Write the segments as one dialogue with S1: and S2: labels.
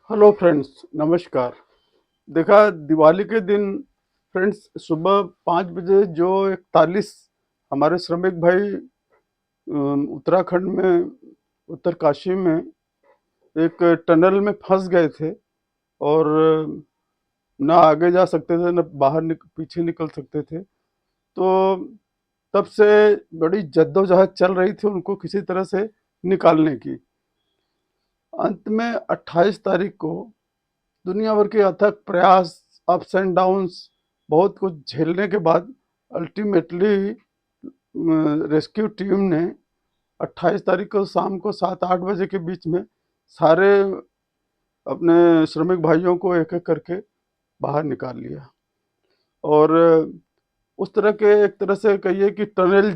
S1: Hello friends, नमस्कार। देखा दिवाली के दिन फ्रेंड्स सुबह 5 बजे जो 41 हमारे श्रमिक भाई उत्तराखंड में उत्तरकाशी में एक टनल में फंस गए थे और ना आगे जा सकते थे, ना पीछे निकल सकते थे। तो तब से बड़ी जद्दोजहद चल रही थी उनको किसी तरह से निकालने की। अंत में 28 तारीख को दुनिया भर के अथक प्रयास, अप्स एंड डाउन्स, बहुत कुछ झेलने के बाद अल्टीमेटली रेस्क्यू टीम ने 28 तारीख को शाम को 7-8 बजे के बीच में सारे अपने श्रमिक भाइयों को एक एक करके बाहर निकाल लिया। और उस तरह के एक तरह से कहिए कि टनल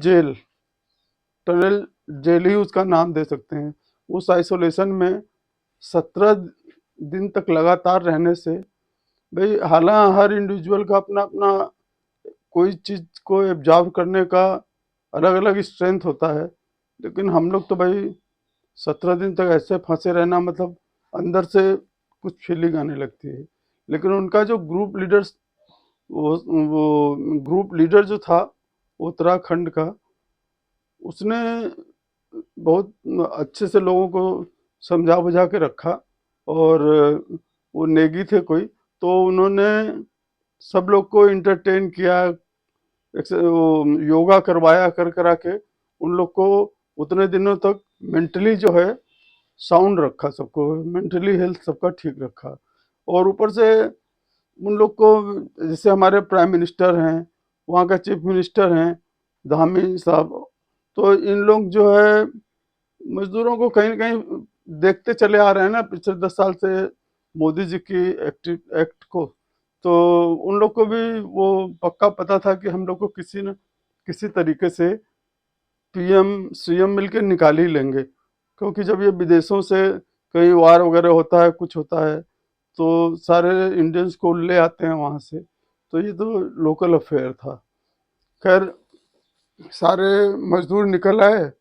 S1: जेल ही उसका नाम दे सकते हैं। उस आइसोलेशन में 17 दिन तक लगातार रहने से भाई, हालांकि हर इंडिविजुअल का अपना अपना कोई चीज को एब्जॉर्व करने का अलग अलग स्ट्रेंथ होता है, लेकिन हम लोग तो भाई 17 दिन तक ऐसे फंसे रहना मतलब अंदर से कुछ फीलिंग आने लगती है। लेकिन उनका जो वो ग्रुप लीडर जो था उत्तराखंड का, उसने बहुत अच्छे से लोगों को समझा बुझा के रखा। और वो नेगी थे कोई, तो उन्होंने सब लोग को इंटरटेन किया, वो योगा करवाया, कर करा के उन लोग को उतने दिनों तक मेंटली जो है साउंड रखा, सबको मेंटली हेल्थ सबका ठीक रखा। और ऊपर से उन लोग को, जैसे हमारे प्राइम मिनिस्टर हैं, वहाँ का चीफ मिनिस्टर हैं धामी साहब, तो इन लोग जो है मजदूरों को कहीं न कहीं देखते चले आ रहे हैं ना पिछले 10 साल से मोदी जी की एक्ट को। तो उन लोग को भी वो पक्का पता था कि हम लोग को किसी न किसी तरीके से पीएम सीएम मिलके निकाल ही लेंगे, क्योंकि जब ये विदेशों से कहीं वार वगैरह होता है, कुछ होता है, तो सारे इंडियंस को ले आते हैं वहाँ से। तो ये तो लोकल अफेयर था। खैर, सारे मजदूर निकल आए,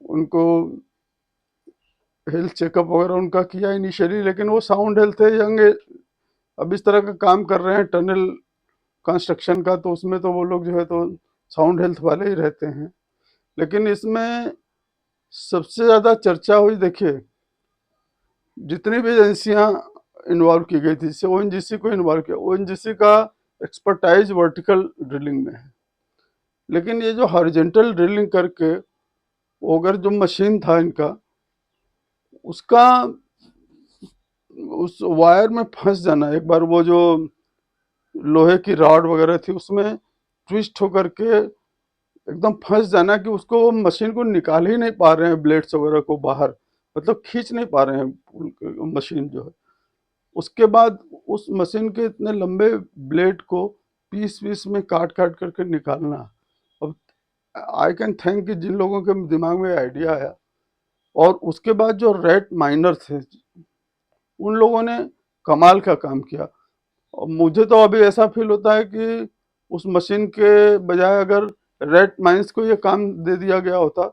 S1: उनको हेल्थ चेकअप वगैरह उनका किया इनिशियली, लेकिन वो साउंड हेल्थ है, यंग, अब इस तरह का काम कर रहे हैं टनल कंस्ट्रक्शन का, तो उसमें तो वो लोग जो है तो साउंड हेल्थ वाले ही रहते हैं। लेकिन इसमें सबसे ज़्यादा चर्चा हुई, देखिए जितनी भी एजेंसियां इन्वॉल्व की गई थी, जैसे ओएनजीसी को इन्वॉल्व किया, ओएनजीसी का एक्सपर्टाइज वर्टिकल ड्रिलिंग में है, लेकिन ये जो हॉरिजॉन्टल ड्रिलिंग करके वो अगर जो मशीन था इनका, उसका उस वायर में फंस जाना, एक बार वो जो लोहे की रॉड वगैरह थी उसमें ट्विस्ट होकर के एकदम फंस जाना कि उसको वो मशीन को निकाल ही नहीं पा रहे हैं, ब्लेड्स वगैरह को बाहर, मतलब खींच नहीं पा रहे हैं मशीन जो है। उसके बाद उस मशीन के इतने लंबे ब्लेड को पीस पीस में काट काट करके निकालना। अब आई कैन थैंक कि जिन लोगों के दिमाग में आइडिया आया, और उसके बाद जो रेट माइनर थे उन लोगों ने कमाल का काम किया। और मुझे तो अभी ऐसा फील होता है कि उस मशीन के बजाय अगर रेड माइंस को ये काम दे दिया गया होता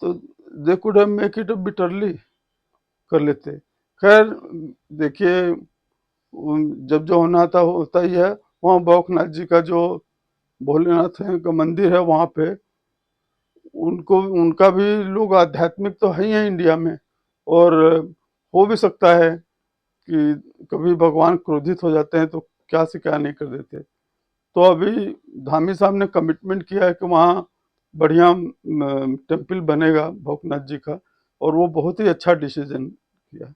S1: तो they could have make it bitterly कर लेते। खैर, देखिए जब जो होना था होता ही है। वहाँ भौकनाथ जी का जो भोलेनाथ है का मंदिर है, वहाँ पे उनको, उनका भी लोग आध्यात्मिक तो है ही है इंडिया में, और हो भी सकता है कि कभी भगवान क्रोधित हो जाते हैं तो क्या से क्या नहीं कर देते। तो अभी धामी साहब ने कमिटमेंट किया है कि वहाँ बढ़िया टेम्पल बनेगा भोकनाथ जी का, और वो बहुत ही अच्छा डिसीजन किया।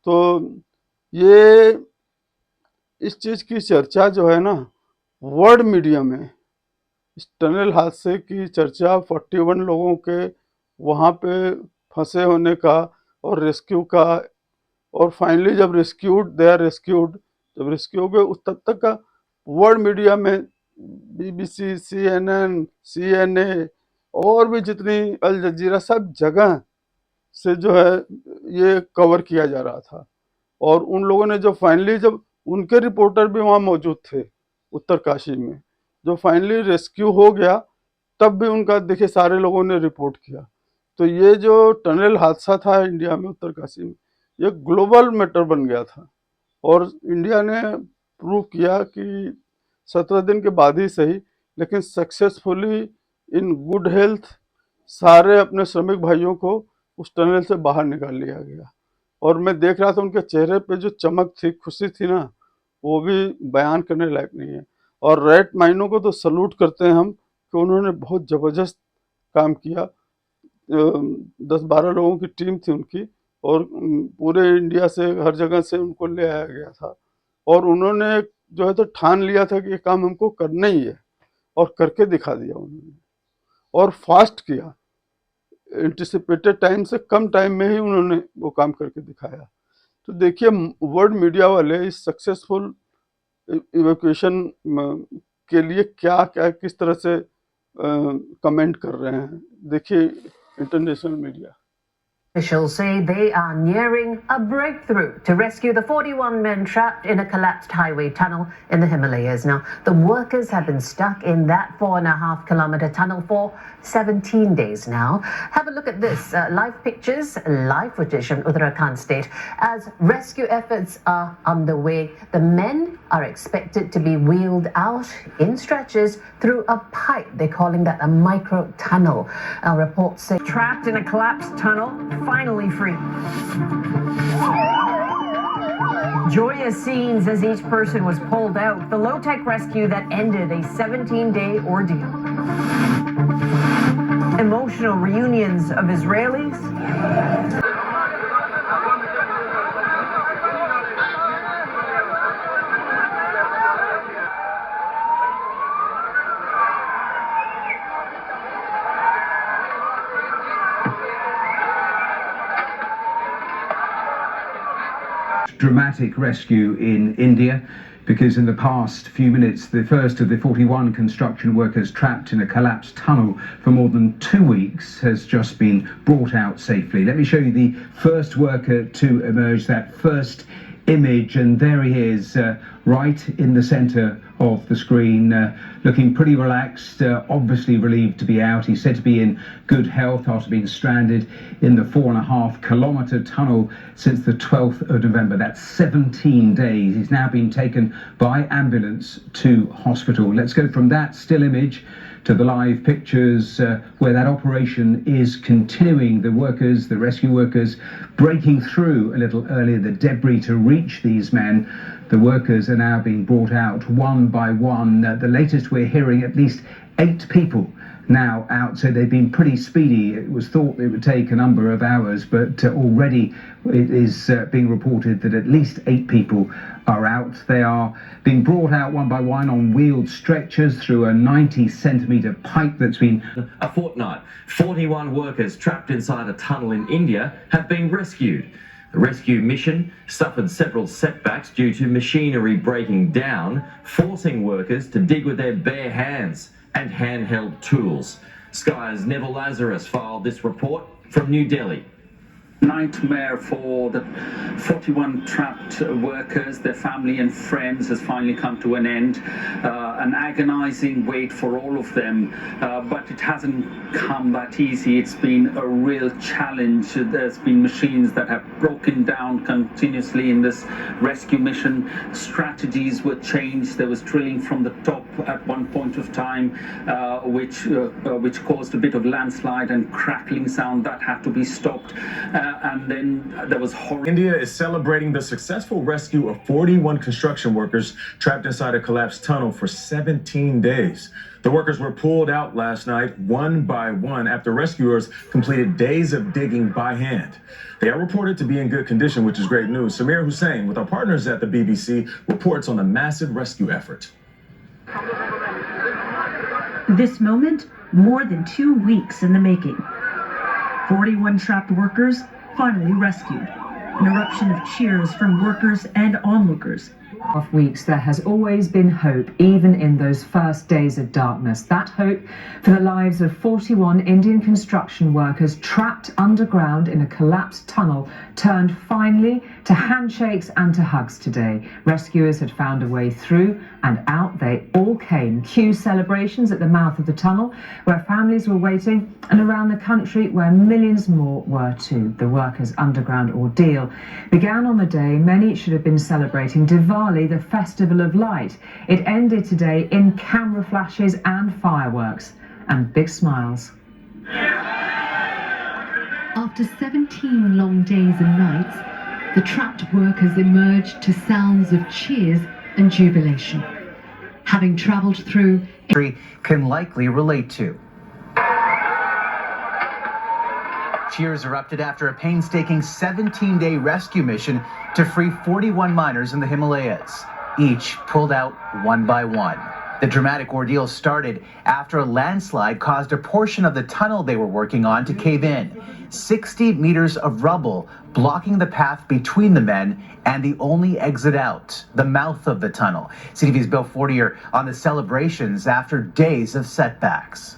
S1: तो ये इस चीज़ की चर्चा जो है ना वर्ल्ड मीडिया में, इस टनल हादसे की चर्चा 41 लोगों के वहाँ पे फंसे होने का और रेस्क्यू का, और फाइनली जब रेस्क्यूड, दे आर रेस्क्यूड, जब रेस्क्यू हो गए उस तब तक का वर्ल्ड मीडिया में बीबीसी, सीएनएन, सीएनए और भी जितनी, अल जजीरा, सब जगह से जो है ये कवर किया जा रहा था। और उन लोगों ने जो फाइनली, जब उनके रिपोर्टर भी वहाँ मौजूद थे उत्तरकाशी में, जो फाइनली रेस्क्यू हो गया, तब भी उनका देखिए सारे लोगों ने रिपोर्ट किया। तो ये जो टनल हादसा था इंडिया में उत्तरकाशी में, ये ग्लोबल मैटर बन गया था। और इंडिया ने प्रूव किया कि 17 दिन के बाद ही सही, लेकिन सक्सेसफुली इन गुड हेल्थ सारे अपने श्रमिक भाइयों को उस टनल से बाहर निकाल लिया गया। और मैं देख रहा था उनके चेहरे पे जो चमक थी, खुशी थी ना, वो भी बयान करने लायक नहीं है। और रेड माइनों को तो सल्यूट करते हैं हम कि उन्होंने बहुत ज़बरदस्त काम किया। 10-12 लोगों की टीम थी उनकी, और पूरे इंडिया से हर जगह से उनको ले आया गया था। और उन्होंने जो है तो ठान लिया था कि ये काम हमको करना ही है, और करके दिखा दिया उन्होंने। और फास्ट किया, एंटिसिपेटेड टाइम से कम टाइम में ही उन्होंने वो काम करके दिखाया। तो देखिए, वर्ल्ड मीडिया वाले इस सक्सेसफुल इवैक्यूएशन के लिए क्या क्या किस तरह से कमेंट कर रहे हैं, देखिए international media.
S2: Officials say they are nearing a breakthrough to rescue the 41 men trapped in a collapsed highway tunnel in the Himalayas. Now, the workers have been stuck in that 4.5-kilometer tunnel for 17 days now. Have a look at this. Live pictures, live footage from Uttarakhand state as rescue efforts are underway. The men are expected to be wheeled out in stretchers through a pipe. They're calling that a micro tunnel. Our reports say trapped in a collapsed tunnel, finally free. Joyous scenes as each person was pulled out. The low-tech rescue that ended a 17-day ordeal. Emotional reunions of Israelis.
S3: Dramatic rescue in India, because in the past few minutes the first of the 41 construction workers trapped in a collapsed tunnel for more than 2 weeks has just been brought out safely. Let me show you the first worker to emerge, that first image, and there he is, right in the center of the screen, looking pretty relaxed, obviously relieved to be out. He's said to be in good health after being stranded in the 4.5-kilometer tunnel since the 12th of November. That's 17 days. He's now been taken by ambulance to hospital. Let's go from that still image to the live pictures where that operation is continuing. The workers, the rescue workers, breaking through a little earlier the debris to reach these men. The workers are now being brought out one by one. The latest we're hearing, at least 8 people now out, so they've been pretty speedy. It was thought it would take a number of hours, but already it is being reported that at least 8 people are out. They are being brought out one by one on wheeled stretchers through a 90-centimeter pipe that's been...
S4: A fortnight, 41 workers trapped inside a tunnel in India have been rescued. The rescue mission suffered several setbacks due to machinery breaking down, forcing workers to dig with their bare hands and handheld tools. Sky's Neville Lazarus filed this report from New Delhi.
S5: Nightmare for the 41 trapped workers, their family and friends has finally come to an end. An agonizing wait for all of them, but it hasn't come that easy. It's been a real challenge. There's been machines that have broken down continuously in this rescue mission. Strategies were changed. There was drilling from the top at one point of time, which caused a bit of landslide and crackling sound that had to be stopped. And then there was horror.
S6: India is celebrating the successful rescue of 41 construction workers trapped inside a collapsed tunnel for 17 days. The workers were pulled out last night, one by one, after rescuers completed days of digging by hand. They are reported to be in good condition, which is great news. Samir Hussain, with our partners at the BBC, reports on the massive rescue effort.
S7: This moment, more than 2 weeks in the making. 41 trapped workers finally rescued. An eruption of cheers from workers and onlookers.
S8: Of weeks, there has always been hope, even in those first days of darkness. That hope for the lives of 41 Indian construction workers trapped underground in a collapsed tunnel turned finally to handshakes and to hugs today. Rescuers had found a way through and out they all came. Queue celebrations at the mouth of the tunnel where families were waiting, and around the country where millions more were too. The workers' underground ordeal began on the day many should have been celebrating Diwali, the festival of light. It ended today in camera flashes and fireworks and big smiles.
S2: After 17 long days and nights, the trapped workers emerged to sounds of cheers and jubilation. Having travelled through
S9: can likely relate to. Cheers erupted after a painstaking 17-day rescue mission to free 41 miners in the Himalayas. Each pulled out one by one. The dramatic ordeal started after a landslide caused a portion of the tunnel they were working on to cave in. 60 meters of rubble blocking the path between the men and the only exit out, the mouth of the tunnel. CTV's Bill Fortier on the celebrations after days of setbacks.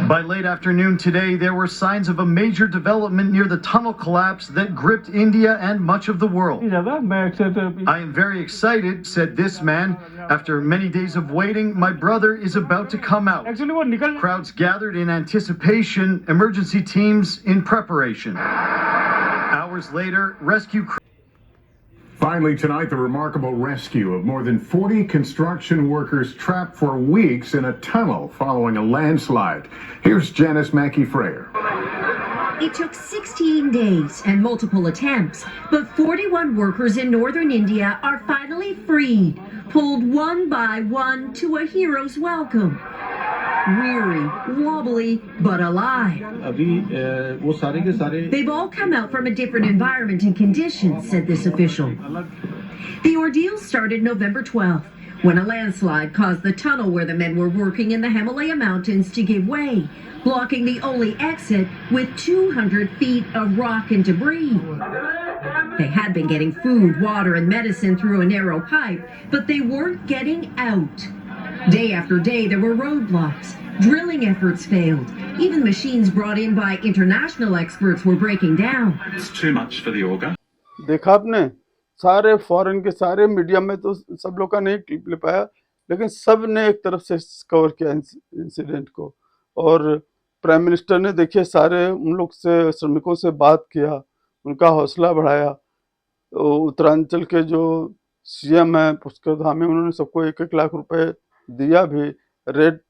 S10: By late afternoon today, there were signs of a major development near the tunnel collapse that gripped India and much of the world. I am very excited, said this man. After many days of waiting, my brother is about to come out. Crowds gathered in anticipation, emergency teams in preparation. Hours later, rescue crews.
S11: Finally tonight, the remarkable rescue of more than 40 construction workers trapped for weeks in a tunnel following a landslide. Here's Janice Mackey-Frayer.
S12: It took 16 days and multiple attempts, but 41 workers in northern India are finally freed, pulled one by one to a hero's welcome. Weary, wobbly, but alive. They've all come out from a different environment and conditions, said this official. The ordeal started November 12th, when a landslide caused the tunnel where the men were working in the Himalaya mountains to give way, blocking the only exit with 200 feet of rock and debris. They had been getting food, water, and medicine through a narrow pipe, but they weren't getting out. Day after day, there were roadblocks. Drilling efforts failed. Even machines brought in by international experts were breaking down.
S13: It's too much for the auger.
S1: देखा आपने, सारे foreign के सारे media में तो सब लोग का नहीं क्लिप ले पाया, लेकिन सब ने एक तरफ से कवर किया इंसिडेंट को। और प्राइम मिनिस्टर ने देखिए सारे उन लोग से, श्रमिकों से बात किया, उनका हौसला बढ़ाया। तो उत्तरांचल के जो सीएम है पुष्कर धामी, उन्होंने सबको 1-1 लाख रुपए दिया भी। रेड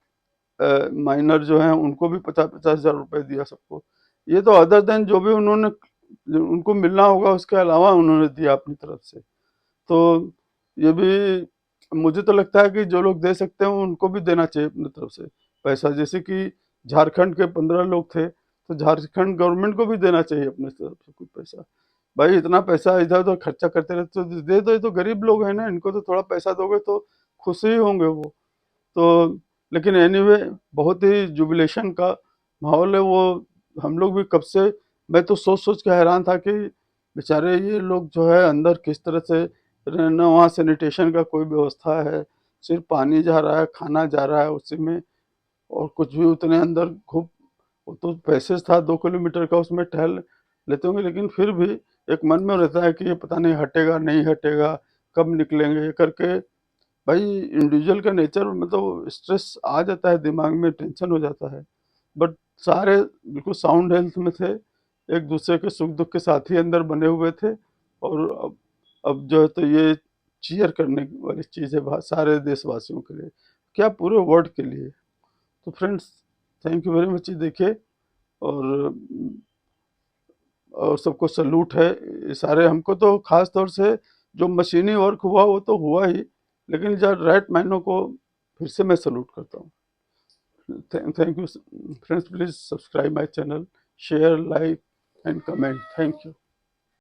S1: माइनर जो हैं उनको भी 50-50 हज़ार रुपए दिया सबको। ये तो अदर देन जो भी उन्होंने उनको मिलना होगा उसके अलावा उन्होंने दिया अपनी तरफ से। तो ये भी मुझे तो लगता है कि जो लोग दे सकते हैं उनको भी देना चाहिए अपनी तरफ से पैसा। जैसे कि झारखंड के 15 लोग थे, तो झारखंड गवर्नमेंट को भी देना चाहिए अपनी तरफ से कुछ पैसा। भाई इतना पैसा इधर उधर खर्चा करते रहते तो दे दो, ये तो गरीब लोग हैं ना, इनको तो थोड़ा पैसा दोगे तो खुश ही होंगे वो। तो लेकिन एनीवे बहुत ही जुबिलेशन का माहौल है। वो हम लोग भी कब से, मैं तो सोच के हैरान था कि बेचारे ये लोग जो है अंदर किस तरह से रहना, वहाँ सैनिटेशन का कोई व्यवस्था है, सिर्फ पानी जा रहा है, खाना जा रहा है उसी में, और कुछ भी उतने अंदर घुप। वो तो पैसेज था 2 किलोमीटर का, उसमें टहल लेते होंगे, लेकिन फिर भी एक मन में रहता है कि ये पता नहीं हटेगा नहीं हटेगा, कब निकलेंगे ये करके। भाई इंडिविजुअल का नेचर में तो स्ट्रेस आ जाता है, दिमाग में टेंशन हो जाता है। बट सारे बिल्कुल साउंड हेल्थ में थे, एक दूसरे के सुख दुख के साथी अंदर बने हुए थे। और अब जो है तो ये चीयर करने वाली चीज़ है सारे देशवासियों के लिए, क्या पूरे वर्ल्ड के लिए। तो friends, thank you very much. देखिए और सबको सल्यूट है। ये सारे हमको तो ख़ास तौर से जो मशीनी वर्क हुआ वो तो हुआ ही, लेकिन जो राइट माइनों को फिर से मैं सल्यूट करता हूँ। Thank you friends, please subscribe my channel, share, like and comment. Thank you.